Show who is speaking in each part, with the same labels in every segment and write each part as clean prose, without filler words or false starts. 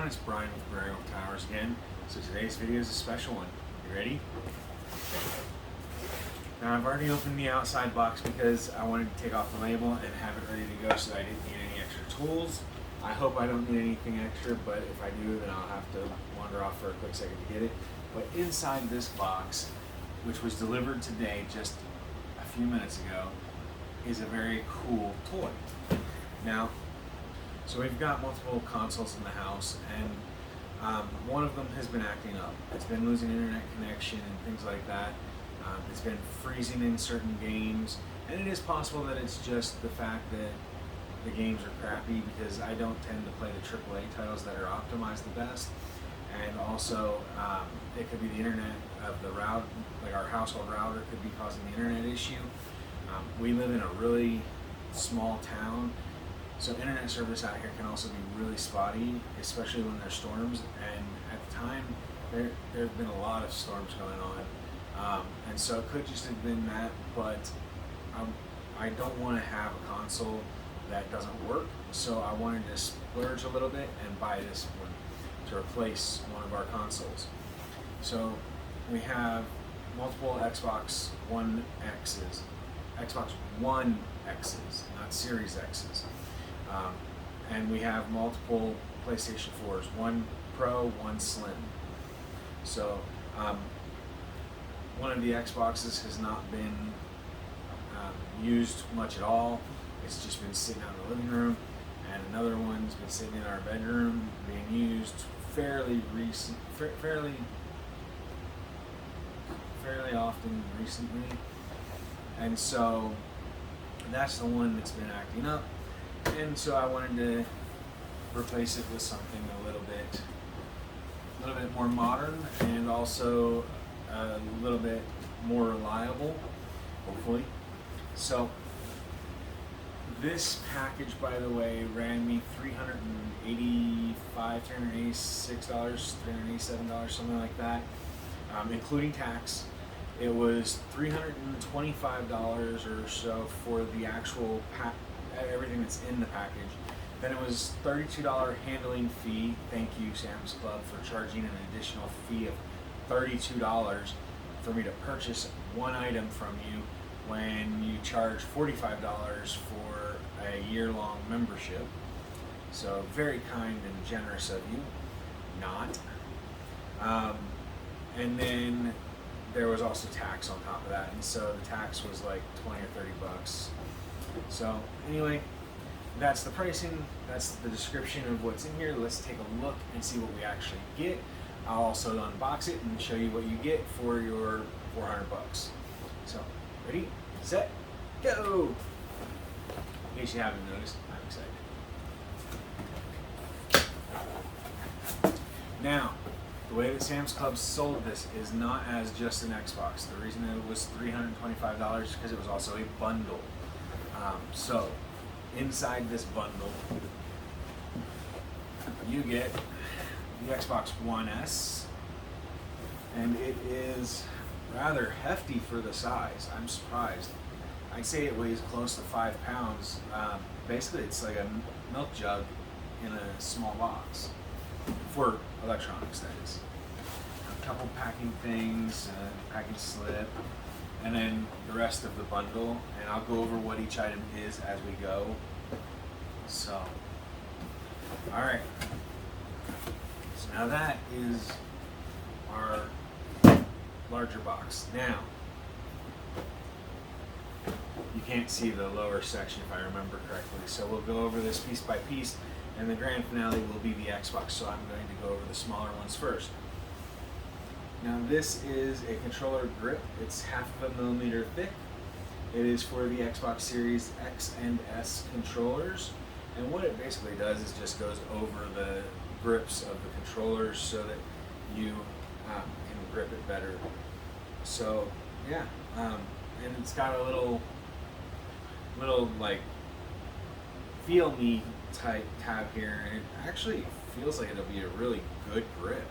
Speaker 1: it's Brian with GreyWolf Towers again. So today's video is a special one. You ready? Now I've already opened the outside box because I wanted to take off the label and have it ready to go so that I didn't need any extra tools. I hope I don't need anything extra, but if I do, then I'll have to wander off for a quick second to get it. But inside this box, which was delivered today just a few minutes ago, is a very cool toy. Now, so we've got multiple consoles in the house, and one of them has been acting up. It's been losing internet connection and things like that. It's been freezing in certain games, and it is possible that it's just the fact that the games are crappy, because I don't tend to play the AAA titles that are optimized the best. And also, it could be the internet of the router, like our household router could be causing the internet issue. We live in a really small town, so internet service out here can also be really spotty, especially when there's storms. And at the time, there have been a lot of storms going on, and so it could just have been that. But I don't want to have a console that doesn't work, so I wanted to splurge a little bit and buy this one to replace one of our consoles. So we have multiple Xbox One X's, not Series X's. And we have multiple PlayStation 4s, one Pro, one Slim. So one of the Xboxes has not been used much at all. It's just been sitting out in the living room, and another one's been sitting in our bedroom being used fairly often recently. And so that's the one that's been acting up. And so I wanted to replace it with something a little bit more modern, and also a little bit more reliable, hopefully. So this package, by the way, ran me $386, $387, something like that, including tax. It was $325 or so for the actual everything that's in the package. Then it was $32 handling fee. Thank you, Sam's Club, for charging an additional fee of $32 for me to purchase one item from you when you charge $45 for a year-long membership. So very kind and generous of you. Not. And then there was also tax on top of that, and so the tax was like 20 or 30 bucks. So anyway, that's the pricing, that's the description of what's in here. Let's take a look and see what we actually get. I'll also unbox it and show you what you get for your 400 bucks. So, ready, set, go! In case you haven't noticed, I'm excited. Now, the way that Sam's Club sold this is not as just an Xbox. The reason it was $325 is because it was also a bundle. So, inside this bundle, you get the Xbox One S, and it is rather hefty for the size. I'm surprised. I'd say it weighs close to 5 pounds. Basically, it's like a milk jug in a small box for electronics, that is. A couple packing things, packing slip, and then the rest of the bundle, and I'll go over what each item is as we go. So, alright. So now that is our larger box. Now, you can't see the lower section if I remember correctly, so we'll go over this piece by piece, and the grand finale will be the Xbox, so I'm going to go over the smaller ones first. Now this is a controller grip. It's 1/2 millimeter thick. It is for the Xbox Series X and S controllers, and what it basically does is just goes over the grips of the controllers so that you can grip it better. So yeah, and it's got a little like feel me type tab here, and it actually feels like it'll be a really good grip.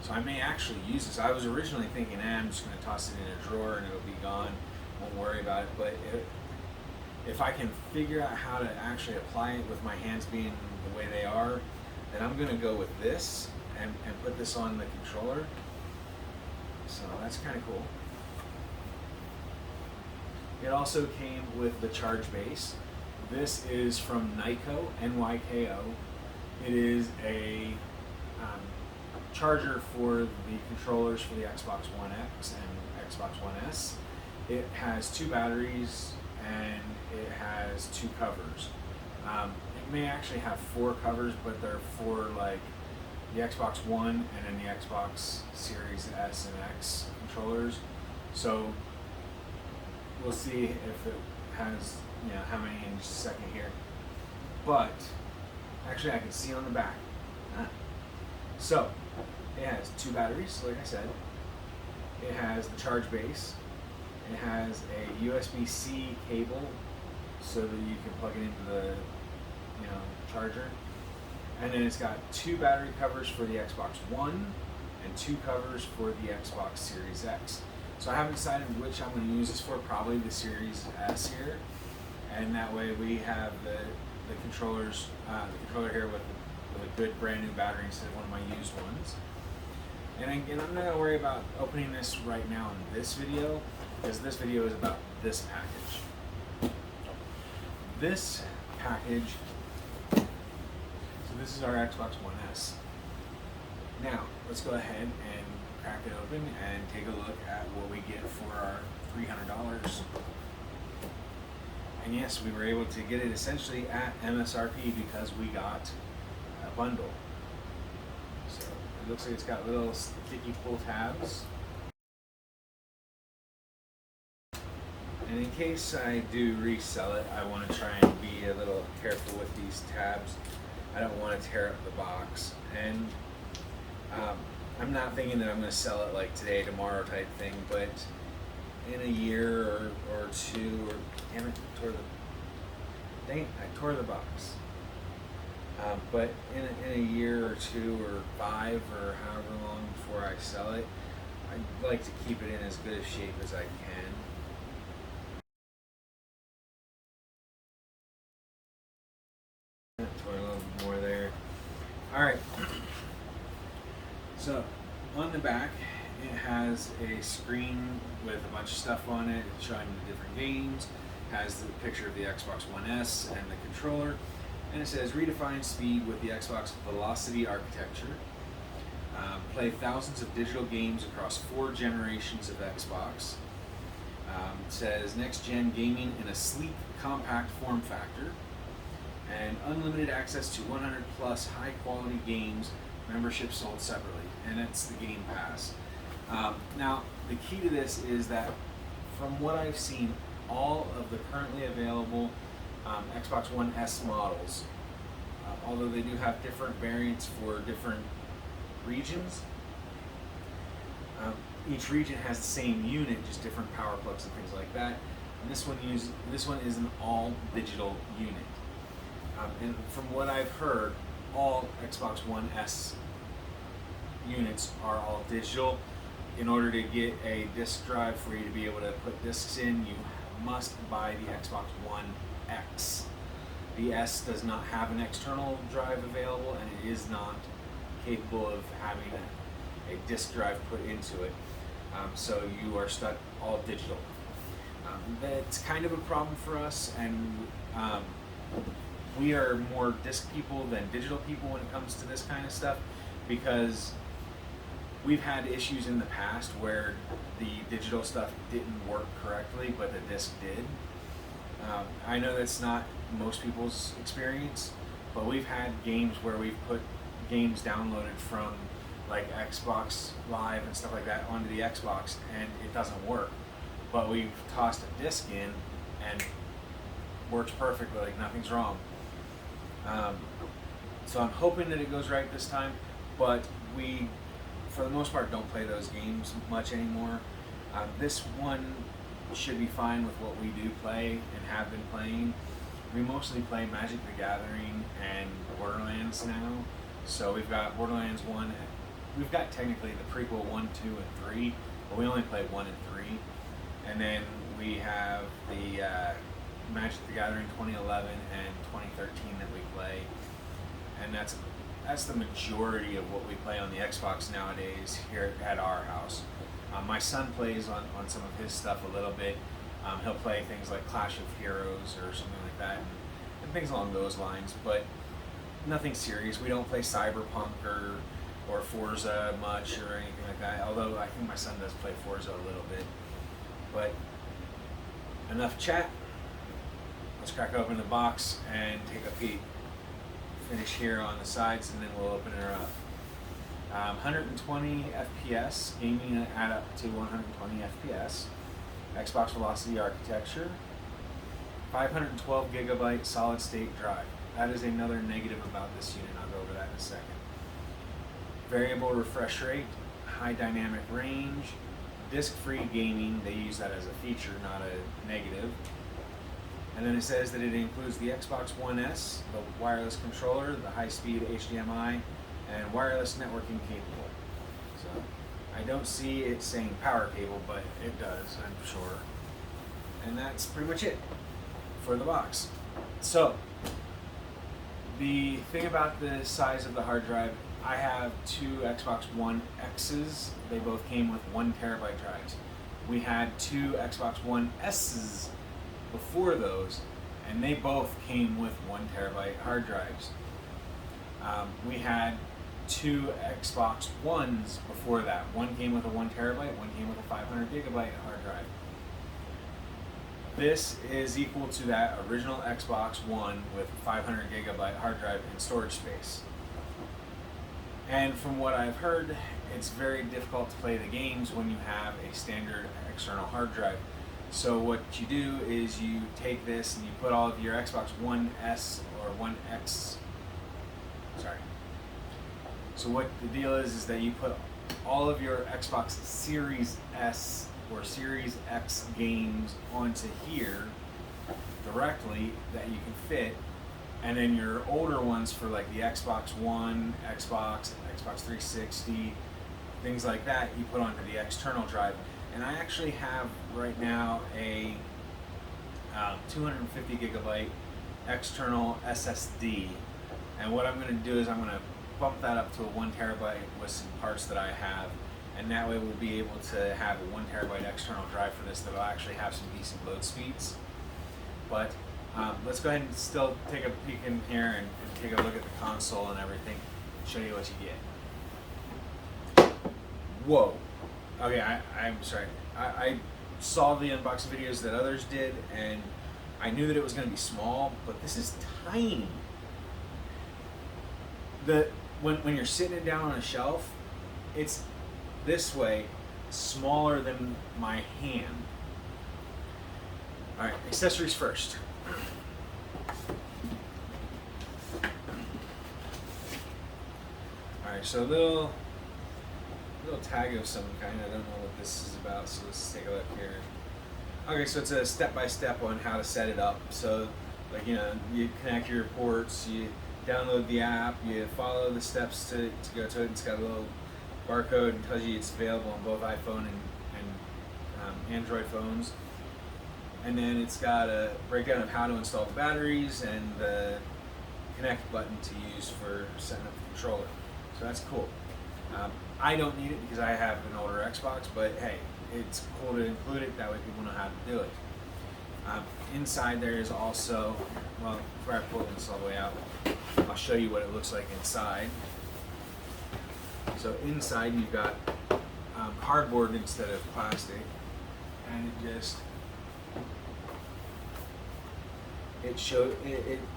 Speaker 1: So I may actually use this. I was originally thinking, I'm just going to toss it in a drawer and it'll be gone, won't worry about it. But if I can figure out how to actually apply it with my hands being the way they are, And I'm going to go with this and put this on the controller. So that's kind of cool. It also came with the charge base. This is from Nyko, N-Y-K-O. It is a charger for the controllers for the Xbox One X and Xbox One S. It has 2 batteries and it has 2 covers. It may actually have 4 covers, but they're for like the Xbox One and then the Xbox Series S and X controllers. So we'll see if it has, you know, how many in just a second here. But actually I can see on the back. So it has 2 batteries, like I said. It has the charge base. It has a USB-C cable so that you can plug it into the, you know, charger. And then it's got 2 battery covers for the Xbox One and 2 covers for the Xbox Series X. So I haven't decided which I'm going to use this for, probably the Series S here. And that way we have the controller here with a good brand new battery instead of one of my used ones. And again, I'm not going to worry about opening this right now in this video, because this video is about this package. This package, so this is our Xbox One S. Now, let's go ahead and crack it open and take a look at what we get for our $300. And yes, we were able to get it essentially at MSRP because we got a bundle. So it looks like it's got little sticky pull tabs. And in case I do resell it, I want to try and be a little careful with these tabs. I don't want to tear up the box. And I'm not thinking that I'm going to sell it like today, tomorrow type thing, but in a year or two, or damn it, I tore the box. But in a year or 2 or 5 or however long before I sell it, I'd like to keep it in as good a shape as I can. Tore a little bit more there. Alright. So on the back it has a screen with a bunch of stuff on it showing the different games. Has the picture of the Xbox One S and the controller, and it says redefine speed with the Xbox Velocity architecture. Play thousands of digital games across 4 generations of Xbox. It says next gen gaming in a sleek, compact form factor, and unlimited access to 100 plus high quality games, membership sold separately, and it's the Game Pass. Now the key to this is that from what I've seen, all of the currently available Xbox One S models, although they do have different variants for different regions, each region has the same unit, just different power plugs and things like that. And this one is an all digital unit. And from what I've heard, all Xbox One S units are all digital. In order to get a disk drive for you to be able to put discs in, you must buy the Xbox One X. The S does not have an external drive available, and it is not capable of having a disk drive put into it. So you are stuck all digital. That's kind of a problem for us, and we are more disc people than digital people when it comes to this kind of stuff, because we've had issues in the past where the digital stuff didn't work correctly, but the disc did. I know that's not most people's experience, but we've had games where we've put games downloaded from like Xbox Live and stuff like that onto the Xbox, and it doesn't work. But we've tossed a disc in and works perfectly, like nothing's wrong. So I'm hoping that it goes right this time, but we, for the most part, don't play those games much anymore. This one should be fine with what we do play and have been playing. We mostly play Magic the Gathering and Borderlands now. So we've got Borderlands 1, we've got technically the prequel 1, 2, and 3, but we only play 1 and 3. And then we have the Magic the Gathering 2011 and 2013 that we play, and that's that's the majority of what we play on the Xbox nowadays here at our house. My son plays on some of his stuff a little bit. He'll play things like Clash of Heroes or something like that, and things along those lines, but nothing serious. We don't play Cyberpunk or Forza much or anything like that, although I think my son does play Forza a little bit. But enough chat. Let's crack open the box and take a peek. Finish here on the sides, and then we'll open her up. 120 FPS, gaming add up to 120 FPS. Xbox Velocity architecture. 512 gigabyte solid state drive. That is another negative about this unit. I'll go over that in a second. Variable refresh rate, high dynamic range, disc-free gaming. They use that as a feature, not a negative. And then it says that it includes the Xbox One S, the wireless controller, the high-speed HDMI, and wireless networking capable. So I don't see it saying power cable, but it does, I'm sure. And that's pretty much it for the box. So the thing about the size of the hard drive, I have two Xbox One X's. They both came with 1 terabyte drives. We had two Xbox One S's before those, and they both came with 1 terabyte hard drives. We had two Xbox Ones before that. One came with a 1 terabyte, one came with a 500 gigabyte hard drive. This is equal to that original Xbox One with 500 gigabyte hard drive and storage space. And from what I've heard, it's very difficult to play the games when you have a standard external hard drive. So what you do is you take this and you put all of your Xbox One S or One X, sorry. So what the deal is that you put all of your Xbox Series S or Series X games onto here directly that you can fit, and then your older ones for like the Xbox One, Xbox 360, things like that, you put onto the external drive. And I actually have right now a 250 gigabyte external SSD, and what I'm going to do is I'm going to bump that up to a 1 terabyte with some parts that I have, and that way we'll be able to have a 1 terabyte external drive for this that will actually have some decent load speeds. But let's go ahead and still take a peek in here and take a look at the console and everything, and show you what you get. Whoa. Okay, I'm sorry. I saw the unboxing videos that others did, and I knew that it was going to be small, but this is tiny. When you're sitting it down on a shelf, it's this way, smaller than my hand. All right, accessories first. All right, so a little tag of some kind. I don't know what this is about, so let's take a look here. Okay, so it's a step-by-step on how to set it up. So, like, you know, you connect your ports, you download the app, you follow the steps to go to it. It's got a little barcode and tells you it's available on both iPhone and Android phones. And then it's got a breakdown of how to install the batteries and the connect button to use for setting up the controller. So that's cool. I don't need it because I have an older Xbox, but hey, it's cool to include it. That way people know how to do it. Inside there is also, well, before I pull this all the way out, I'll show you what it looks like inside. So inside you've got cardboard instead of plastic, and it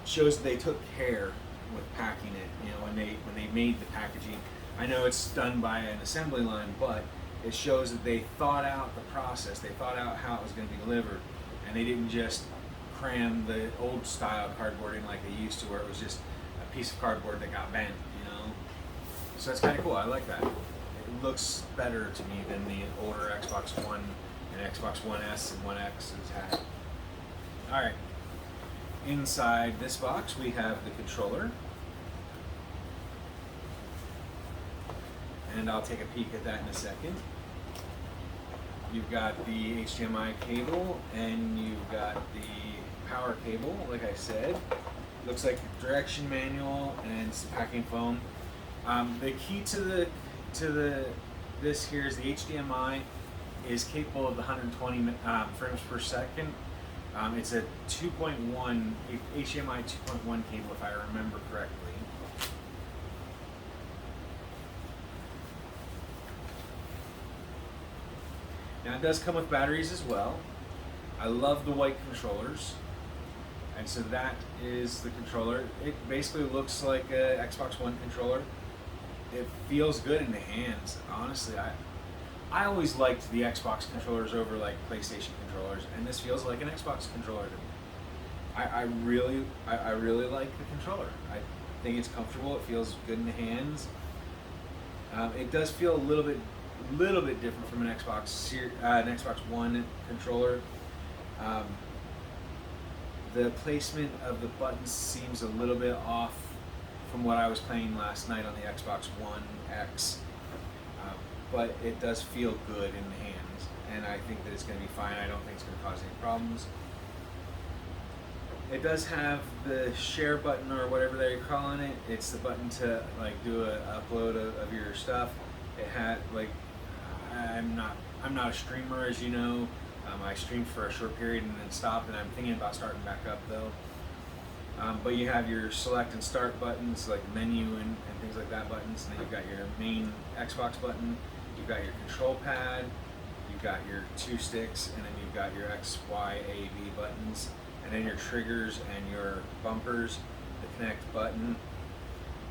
Speaker 1: shows they took care with packing it. You know, when they made the packaging. I know it's done by an assembly line, but it shows that they thought out the process. They thought out how it was going to be delivered, and they didn't just cram the old style cardboard in like they used to, where it was just a piece of cardboard that got bent, you know. So that's kind of cool. I like that. It looks better to me than the older Xbox One and Xbox One S and One X has had. All right. Inside this box, we have the controller. And I'll take a peek at that in a second. You've got the HDMI cable, and you've got the power cable, like I said. Looks like a direction manual and some packing foam. The key to this here is the HDMI is capable of 120 frames per second. It's a 2.1 HDMI 2.1 cable, if I remember correctly. Now it does come with batteries as well. I love the white controllers, and so that is the controller. It basically looks like a Xbox One controller. It feels good in the hands. Honestly, I always liked the Xbox controllers over like PlayStation controllers, and this feels like an Xbox controller to me. I really like the controller. I think it's comfortable. It feels good in the hands. It does feel a little bit different from an Xbox One controller. The placement of the buttons seems a little bit off from what I was playing last night on the Xbox One X, but it does feel good in the hands, and I think that it's going to be fine. I don't think it's going to cause any problems. It does have the share button, or whatever they're calling it. It's the button to like do a upload of your stuff. It had like I'm not a streamer, as you know. I streamed for a short period and then stopped, and I'm thinking about starting back up though. But you have your select and start buttons, like menu and things like that buttons, and then you've got your main Xbox button, you've got your control pad, you've got your two sticks, and then you've got your X, Y, A, B buttons, and then your triggers and your bumpers, the connect button.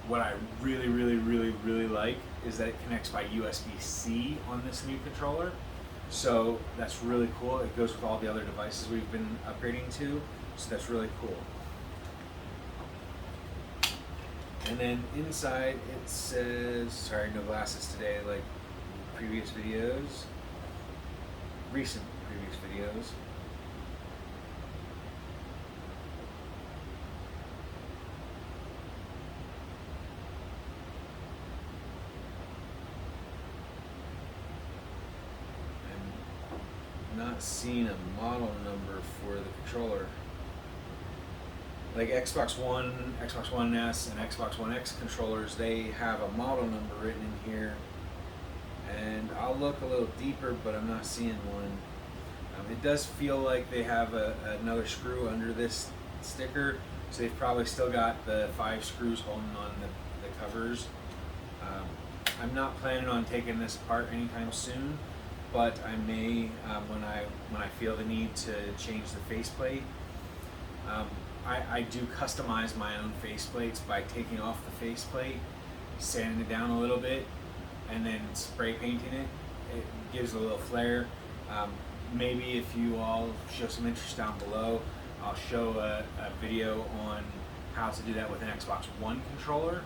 Speaker 1: What I really like is that it connects by USB-C on this new controller. So that's really cool. It goes with all the other devices we've been upgrading to, so that's really cool. And then inside it says, sorry, no glasses today, like previous videos, recent previous videos. Not seeing a model number for the controller. Like Xbox One, Xbox One S, and Xbox One X controllers, they have a model number written in here, and I'll look a little deeper, but I'm not seeing one. It does feel like they have another screw under this sticker, so they've probably still got the 5 screws holding on the covers. I'm not planning on taking this apart anytime soon, but I may when I feel the need to change the faceplate. I do customize my own faceplates by taking off the faceplate, sanding it down a little bit, and then spray painting it. It gives a little flair. Maybe if you all show some interest down below, I'll show a video on how to do that with an Xbox One controller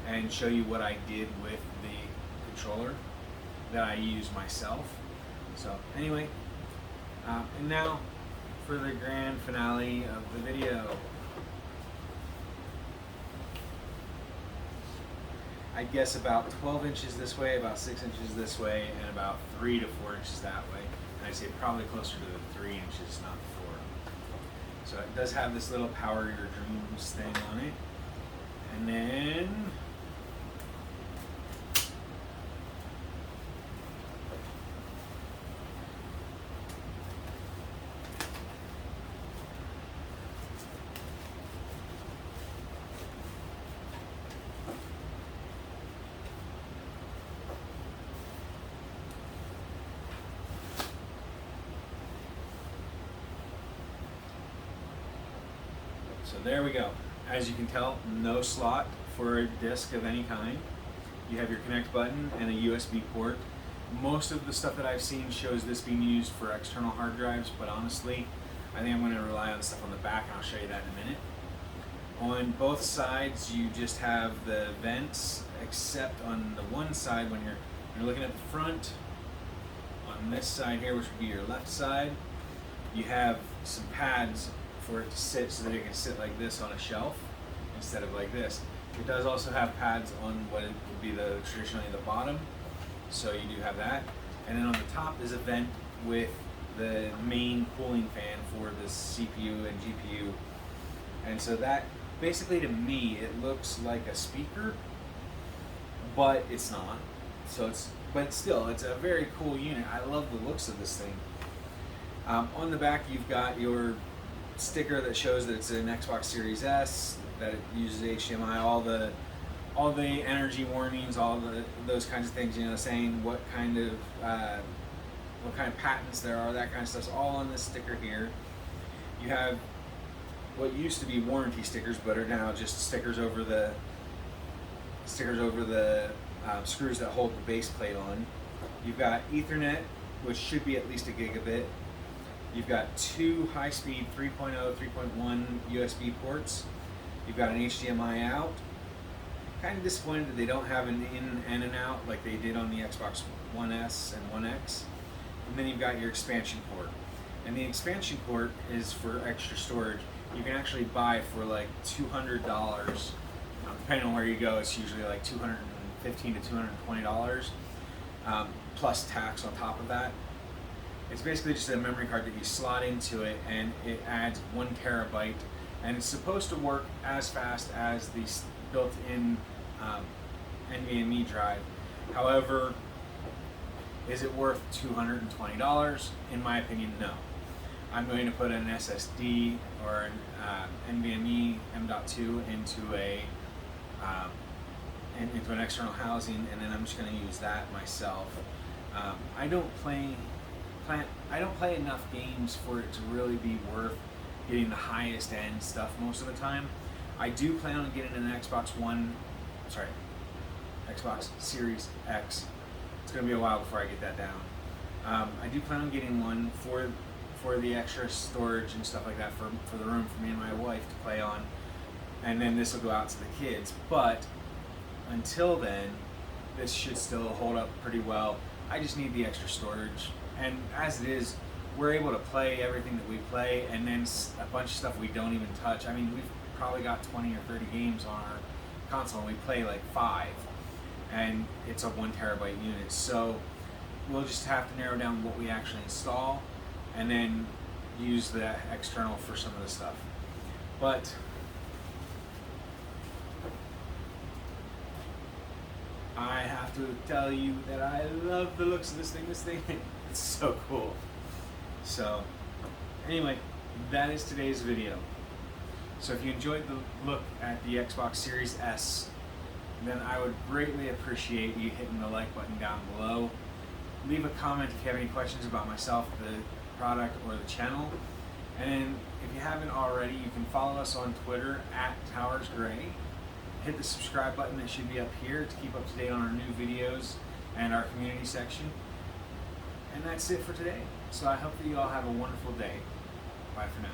Speaker 1: and show you what I did with the controller that I use myself. So anyway, and now for the grand finale of the video. I guess about 12 inches this way, about 6 inches this way, and about 3 to 4 inches that way. And I'd say probably closer to the 3 inches, not the 4. So it does have this little Power Your Dreams thing on it. And then so there we go. As you can tell, no slot for a disc of any kind. You have your connect button and a USB port. Most of the stuff that I've seen shows this being used for external hard drives, but honestly, I think I'm going to rely on stuff on the back, and I'll show you that in a minute. On both sides, you just have the vents, except on the one side, when you're looking at the front, on this side here, which would be your left side, you have some pads for it to sit so that it can sit like this on a shelf instead of like this. It does also have pads on what it would be traditionally the bottom, so you do have that. And then on the top is a vent with the main cooling fan for the CPU and GPU. And so that, basically to me, it looks like a speaker but it's not. So but still, it's a very cool unit. I love the looks of this thing. On the back, you've got your sticker that shows that it's an Xbox Series S, that it uses HDMI, all the energy warnings, those kinds of things. Saying what kind of patents there are, that kind of stuff's all on this sticker here. You have what used to be warranty stickers, but are now just stickers over the screws that hold the base plate on. You've got Ethernet, which should be at least a gigabit. You've got two high-speed 3.0, 3.1 USB ports. You've got an HDMI out. Kind of disappointed that they don't have an in and an out like they did on the Xbox One S and One X. And then you've got your expansion port. And the expansion port is for extra storage. You can actually buy for like $200. Depending on where you go, it's usually like $215 to $220, plus tax on top of that. It's basically just a memory card that you slot into it, and it adds 1 terabyte, and it's supposed to work as fast as the built-in NVMe drive. However, is it worth $220? In my opinion, no. I'm going to put an SSD or an NVMe M.2 into an external housing, and then I'm just going to use that myself. I don't play enough games for it to really be worth getting the highest end stuff most of the time. I do plan on getting an Xbox Series X. It's going to be a while before I get that down. I do plan on getting one for the extra storage and stuff like that for the room for me and my wife to play on, and then this will go out to the kids. But until then, this should still hold up pretty well. I just need the extra storage, and as it is, we're able to play everything that we play, and then a bunch of stuff we don't even touch. I mean, we've probably got 20 or 30 games on our console, and we play like 5, and it's a 1 terabyte unit. So we'll just have to narrow down what we actually install, and then use the external for some of the stuff. But I have to tell you that I love the looks of this thing. This thing, it's so cool. So anyway, that is today's video. So if you enjoyed the look at the Xbox Series S, then I would greatly appreciate you hitting the like button down below. Leave a comment if you have any questions about myself, the product, or the channel. And if you haven't already, you can follow us on Twitter @TowersGrey. Hit the subscribe button that should be up here to keep up to date on our new videos and our community section. And that's it for today. So I hope that you all have a wonderful day. Bye for now.